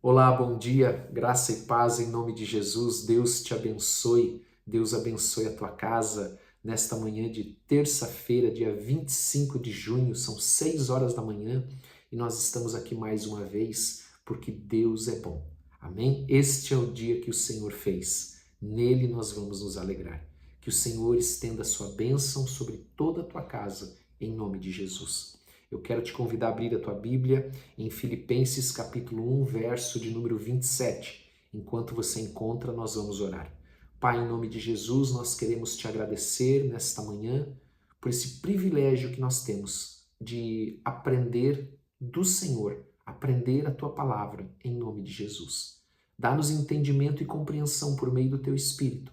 Olá, bom dia, graça e paz em nome de Jesus. Deus te abençoe, Deus abençoe a tua casa nesta manhã de terça-feira, dia 25 de junho, são 6 horas da manhã e nós estamos aqui mais uma vez porque Deus é bom. Amém? Este é o dia que o Senhor fez, nele nós vamos nos alegrar. Que o Senhor estenda a sua bênção sobre toda a tua casa, em nome de Jesus. Eu quero te convidar a abrir a tua Bíblia em Filipenses capítulo 1, verso de número 27. Enquanto você encontra, nós vamos orar. Pai, em nome de Jesus, nós queremos te agradecer nesta manhã por esse privilégio que nós temos de aprender do Senhor, aprender a tua palavra, em nome de Jesus. Dá-nos entendimento e compreensão por meio do teu Espírito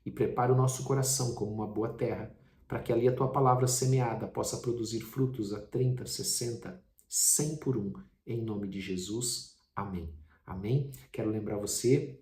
e prepara o nosso coração como uma boa terra, para que ali a tua palavra semeada possa produzir frutos a 30, 60, 100 por um, em nome de Jesus. Amém. Amém? Quero lembrar você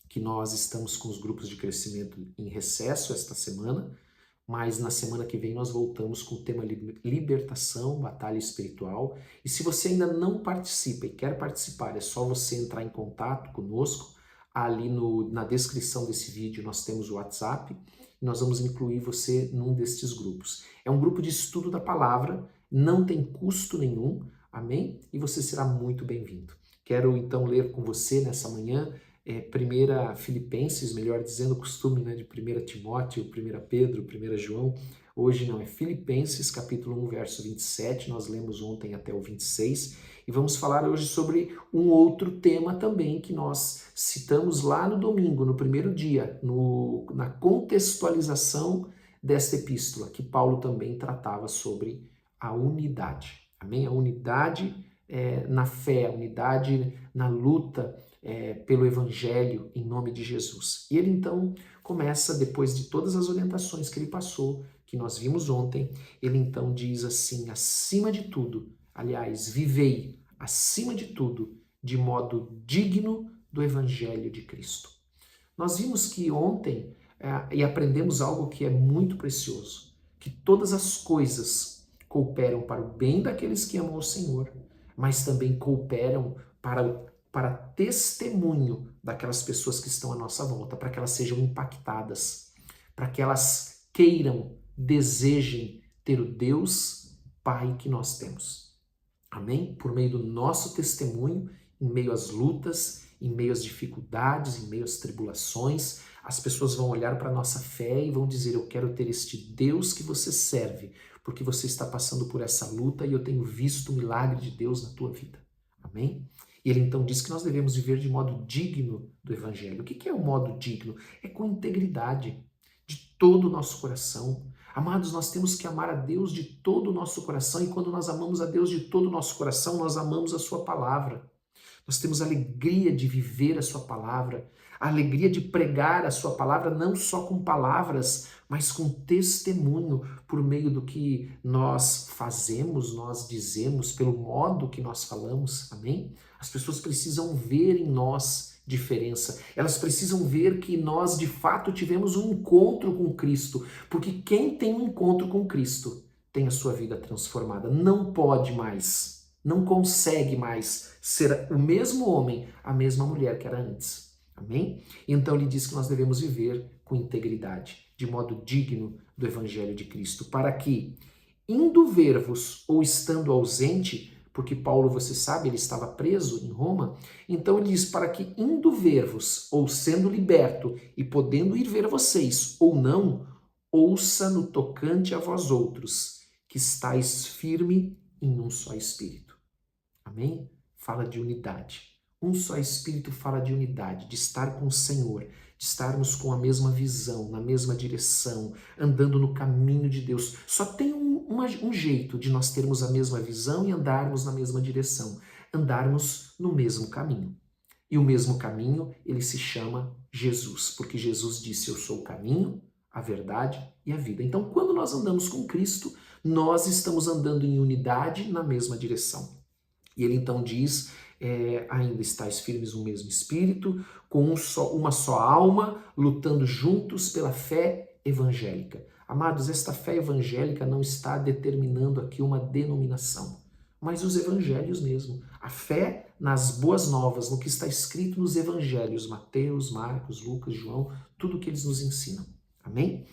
que nós estamos com os grupos de crescimento em recesso esta semana, mas na semana que vem nós voltamos com o tema libertação, batalha espiritual. E se você ainda não participa e quer participar, é só você entrar em contato conosco. Ali na descrição desse vídeo nós temos o WhatsApp e nós vamos incluir você num destes grupos. É um grupo de estudo da palavra, não tem custo nenhum, amém? E você será muito bem-vindo. Quero então ler com você nessa manhã 1 Filipenses, melhor dizendo, o costume de 1 Timóteo, 1 Pedro, 1 João. Hoje não, é Filipenses, capítulo 1, verso 27, nós lemos ontem até o 26, e vamos falar hoje sobre um outro tema também que nós citamos lá no domingo, no primeiro dia, na contextualização desta epístola, que Paulo também tratava sobre a unidade. Amém? A unidade na fé, a unidade na luta pelo Evangelho em nome de Jesus. E ele então começa, depois de todas as orientações que ele passou, que nós vimos ontem, ele então diz assim, acima de tudo, aliás, vivei acima de tudo, de modo digno do Evangelho de Cristo. Nós vimos que ontem, e aprendemos algo que é muito precioso, que todas as coisas cooperam para o bem daqueles que amam o Senhor, mas também cooperam para testemunho daquelas pessoas que estão à nossa volta, para que elas sejam impactadas, para que elas queiram, desejem ter o Deus Pai que nós temos. Amém? Por meio do nosso testemunho, em meio às lutas, em meio às dificuldades, em meio às tribulações, as pessoas vão olhar para a nossa fé e vão dizer, eu quero ter este Deus que você serve, porque você está passando por essa luta e eu tenho visto o milagre de Deus na tua vida. Amém? E ele então diz que nós devemos viver de modo digno do Evangelho. O que é o modo digno? É com integridade, de todo o nosso coração. Amados, nós temos que amar a Deus de todo o nosso coração, e quando nós amamos a Deus de todo o nosso coração, nós amamos a sua palavra. Nós temos a alegria de viver a sua palavra, a alegria de pregar a sua palavra, não só com palavras, mas com testemunho, por meio do que nós fazemos, nós dizemos, pelo modo que nós falamos, amém? As pessoas precisam ver em nós diferença, elas precisam ver que nós de fato tivemos um encontro com Cristo, porque quem tem um encontro com Cristo tem a sua vida transformada, não pode mais, não consegue mais ser o mesmo homem, a mesma mulher que era antes. Amém? Então ele diz que nós devemos viver com integridade, de modo digno do Evangelho de Cristo, para que, indo ver-vos ou estando ausente, porque Paulo, você sabe, ele estava preso em Roma, então ele diz, para que indo ver-vos ou sendo liberto e podendo ir ver vocês ou não, ouça no tocante a vós outros, que estáis firme em um só Espírito. Amém? Fala de unidade. Um só Espírito fala de unidade, de estar com o Senhor, de estarmos com a mesma visão, na mesma direção, andando no caminho de Deus. Só tem um jeito de nós termos a mesma visão e andarmos na mesma direção, andarmos no mesmo caminho. E o mesmo caminho, ele se chama Jesus, porque Jesus disse, eu sou o caminho, a verdade e a vida. Então, quando nós andamos com Cristo, nós estamos andando em unidade na mesma direção. E ele então diz, ainda estáis firmes no mesmo espírito, com uma só alma, lutando juntos pela fé evangélica. Amados, esta fé evangélica não está determinando aqui uma denominação, mas os evangelhos mesmo. A fé nas boas novas, no que está escrito nos evangelhos, Mateus, Marcos, Lucas, João, tudo que eles nos ensinam. Amém?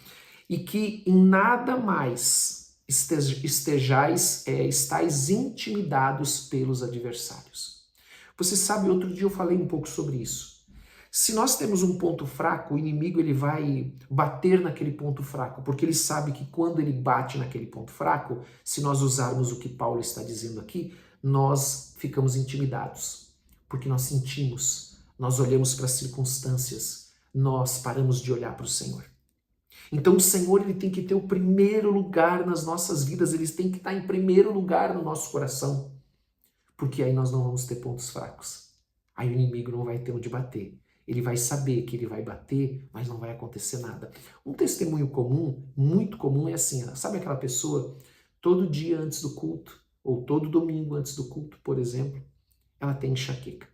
E que em nada mais estáis intimidados pelos adversários. Você sabe, outro dia eu falei um pouco sobre isso. Se nós temos um ponto fraco, o inimigo ele vai bater naquele ponto fraco, porque ele sabe que quando ele bate naquele ponto fraco, se nós usarmos o que Paulo está dizendo aqui, nós ficamos intimidados, porque nós sentimos, nós olhamos para as circunstâncias, nós paramos de olhar para o Senhor. Então o Senhor ele tem que ter o primeiro lugar nas nossas vidas, ele tem que estar em primeiro lugar no nosso coração, porque aí nós não vamos ter pontos fracos. Aí o inimigo não vai ter onde bater. Ele vai saber que ele vai bater, mas não vai acontecer nada. Um testemunho comum, muito comum, é assim, sabe aquela pessoa, todo dia antes do culto, ou todo domingo antes do culto, por exemplo, ela tem enxaqueca.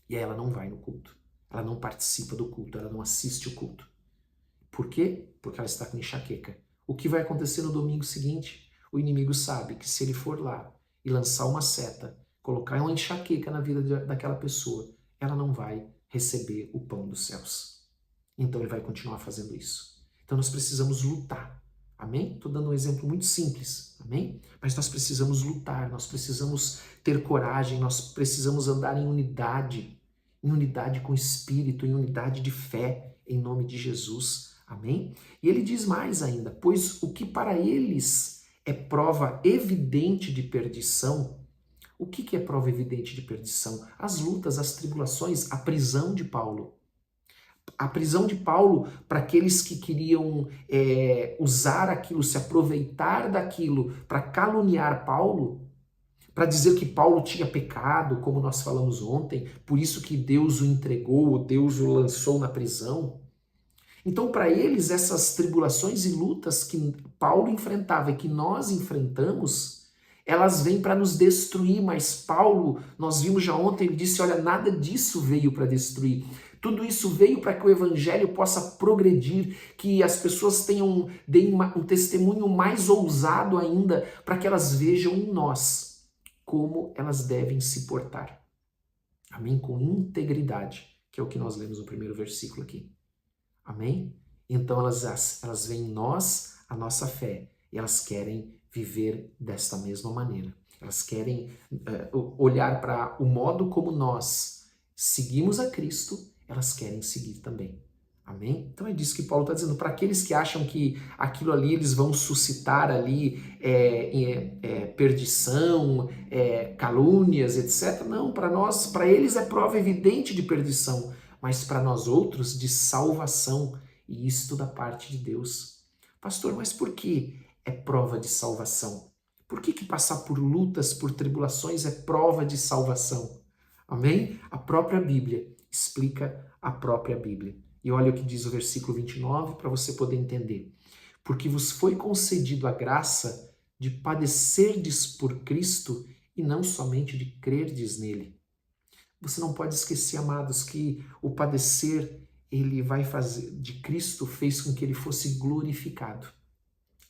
E aí ela não vai no culto, ela não participa do culto, ela não assiste o culto. Por quê? Porque ela está com enxaqueca. O que vai acontecer no domingo seguinte? O inimigo sabe que se ele for lá e lançar uma seta, colocar uma enxaqueca na vida daquela pessoa, ela não vai receber o pão dos céus. Então ele vai continuar fazendo isso. Então nós precisamos lutar. Amém? Estou dando um exemplo muito simples. Amém? Mas nós precisamos lutar, nós precisamos ter coragem, nós precisamos andar em unidade com o Espírito, em unidade de fé, em nome de Jesus. Amém? E ele diz mais ainda, pois o que para eles é prova evidente de perdição. O que é prova evidente de perdição? As lutas, as tribulações, a prisão de Paulo. A prisão de Paulo para aqueles que queriam usar aquilo, se aproveitar daquilo para caluniar Paulo, para dizer que Paulo tinha pecado, como nós falamos ontem, por isso que Deus o entregou, Deus o lançou na prisão. Então, para eles, essas tribulações e lutas que Paulo enfrentava e que nós enfrentamos, elas vêm para nos destruir, mas Paulo, nós vimos já ontem, ele disse, olha, nada disso veio para destruir. Tudo isso veio para que o evangelho possa progredir, que as pessoas deem um testemunho mais ousado ainda, para que elas vejam em nós como elas devem se portar. Amém? Com integridade, que é o que nós lemos no primeiro versículo aqui. Amém? Então elas veem em nós a nossa fé e elas querem viver desta mesma maneira. Elas querem olhar para o modo como nós seguimos a Cristo, elas querem seguir também. Amém? Então é disso que Paulo está dizendo. Para aqueles que acham que aquilo ali eles vão suscitar ali perdição, calúnias, etc. Não, para eles é prova evidente de perdição, mas para nós outros de salvação, e isto da parte de Deus. Pastor, mas por que é prova de salvação? Por que passar por lutas, por tribulações é prova de salvação? Amém? A própria Bíblia explica a própria Bíblia. E olha o que diz o versículo 29 para você poder entender. Porque vos foi concedido a graça de padecerdes por Cristo e não somente de crerdes nele. Você não pode esquecer, amados, que o padecer ele vai fazer de Cristo fez com que ele fosse glorificado,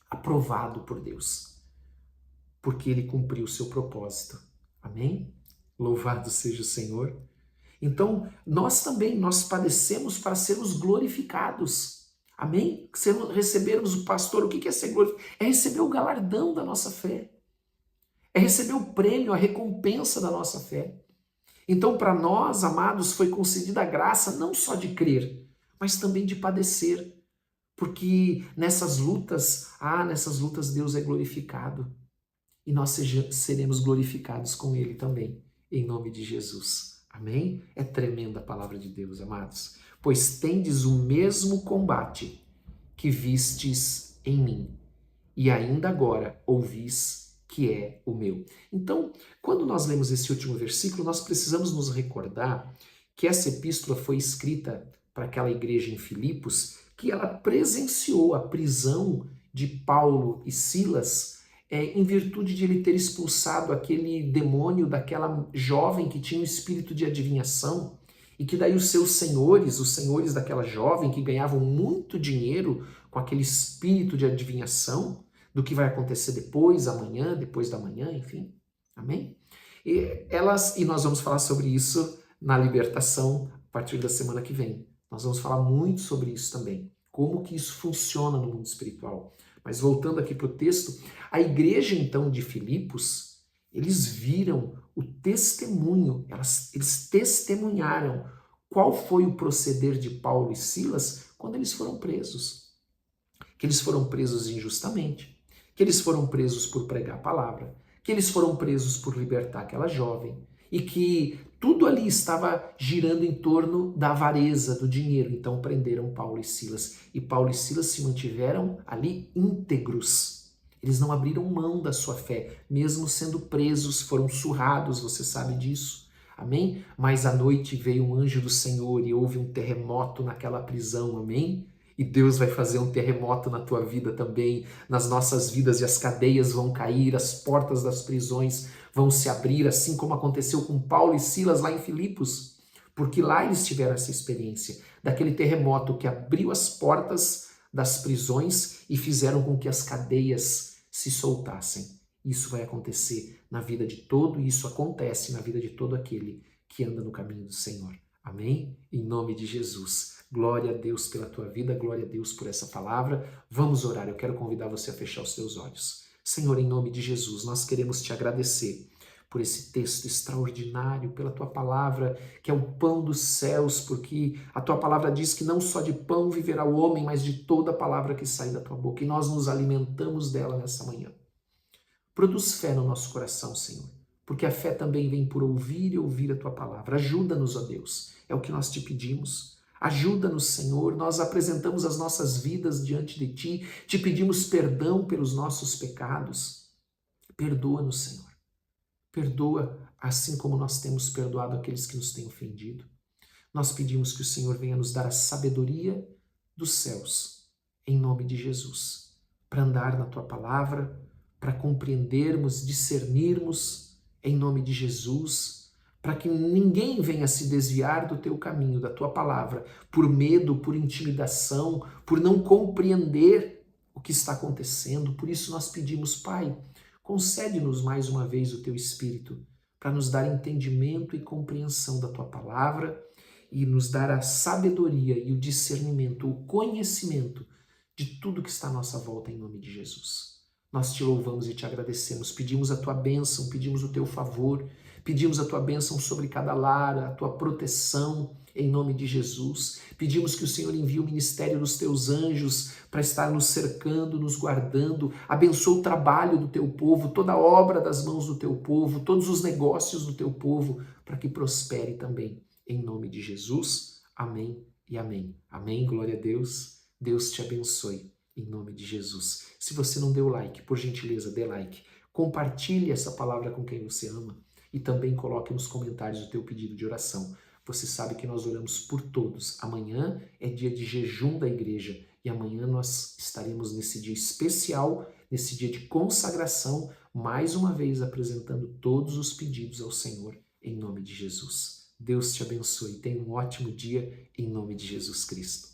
aprovado por Deus, porque ele cumpriu o seu propósito. Amém? Louvado seja o Senhor. Então, nós também, nós padecemos para sermos glorificados. Amém? Recebermos o pastor, o que é ser glorificado? É receber o galardão da nossa fé. É receber o prêmio, a recompensa da nossa fé. Então, para nós, amados, foi concedida a graça não só de crer, mas também de padecer. Porque nessas lutas Deus é glorificado. E nós seremos glorificados com Ele também, em nome de Jesus. Amém? É tremenda a palavra de Deus, amados. Pois tendes o mesmo combate que vistes em mim, e ainda agora ouvis que é o meu. Então, quando nós lemos esse último versículo, nós precisamos nos recordar que essa epístola foi escrita para aquela igreja em Filipos, que ela presenciou a prisão de Paulo e Silas em virtude de ele ter expulsado aquele demônio daquela jovem que tinha um espírito de adivinhação, e que daí os senhores daquela jovem que ganhavam muito dinheiro com aquele espírito de adivinhação, do que vai acontecer depois, amanhã, depois da manhã, enfim. Amém? E nós vamos falar sobre isso na libertação a partir da semana que vem. Nós vamos falar muito sobre isso também, como que isso funciona no mundo espiritual. Mas voltando aqui para o texto, a igreja então de Filipos, eles viram o testemunho, eles testemunharam qual foi o proceder de Paulo e Silas quando eles foram presos. Que eles foram presos injustamente, que eles foram presos por pregar a palavra, que eles foram presos por libertar aquela jovem e que tudo ali estava girando em torno da avareza, do dinheiro. Então prenderam Paulo e Silas. E Paulo e Silas se mantiveram ali íntegros. Eles não abriram mão da sua fé, mesmo sendo presos, foram surrados, você sabe disso. Amém? Mas à noite veio um anjo do Senhor e houve um terremoto naquela prisão, amém? E Deus vai fazer um terremoto na tua vida também, nas nossas vidas, e as cadeias vão cair, as portas das prisões vão se abrir, assim como aconteceu com Paulo e Silas lá em Filipos, porque lá eles tiveram essa experiência, daquele terremoto que abriu as portas das prisões e fizeram com que as cadeias se soltassem. Isso vai acontecer na vida de todo, e isso acontece na vida de todo aquele que anda no caminho do Senhor. Amém? Em nome de Jesus. Glória a Deus pela tua vida, glória a Deus por essa palavra. Vamos orar, eu quero convidar você a fechar os teus olhos. Senhor, em nome de Jesus, nós queremos te agradecer por esse texto extraordinário, pela tua palavra, que é o pão dos céus, porque a tua palavra diz que não só de pão viverá o homem, mas de toda a palavra que sai da tua boca, e nós nos alimentamos dela nessa manhã. Produz fé no nosso coração, Senhor, porque a fé também vem por ouvir e ouvir a tua palavra. Ajuda-nos, ó Deus, é o que nós te pedimos. Ajuda-nos, Senhor, nós apresentamos as nossas vidas diante de Ti, te pedimos perdão pelos nossos pecados. Perdoa-nos, Senhor. Perdoa assim como nós temos perdoado aqueles que nos têm ofendido. Nós pedimos que o Senhor venha nos dar a sabedoria dos céus, em nome de Jesus, para andar na Tua palavra, para compreendermos, discernirmos, em nome de Jesus, para que ninguém venha se desviar do teu caminho, da tua palavra, por medo, por intimidação, por não compreender o que está acontecendo. Por isso nós pedimos, Pai, concede-nos mais uma vez o teu Espírito, para nos dar entendimento e compreensão da tua palavra e nos dar a sabedoria e o discernimento, o conhecimento de tudo que está à nossa volta, em nome de Jesus. Nós te louvamos e te agradecemos, pedimos a tua bênção, pedimos o teu favor, pedimos a tua bênção sobre cada lar, a tua proteção, em nome de Jesus. Pedimos que o Senhor envie o ministério dos teus anjos para estar nos cercando, nos guardando. Abençoa o trabalho do teu povo, toda a obra das mãos do teu povo, todos os negócios do teu povo, para que prospere também, em nome de Jesus. Amém e amém. Amém, glória a Deus. Deus te abençoe. Em nome de Jesus. Se você não deu like, por gentileza, dê like. Compartilhe essa palavra com quem você ama e também coloque nos comentários o teu pedido de oração. Você sabe que nós oramos por todos. Amanhã é dia de jejum da igreja e amanhã nós estaremos nesse dia especial, nesse dia de consagração, mais uma vez apresentando todos os pedidos ao Senhor em nome de Jesus. Deus te abençoe. Tenha um ótimo dia em nome de Jesus Cristo.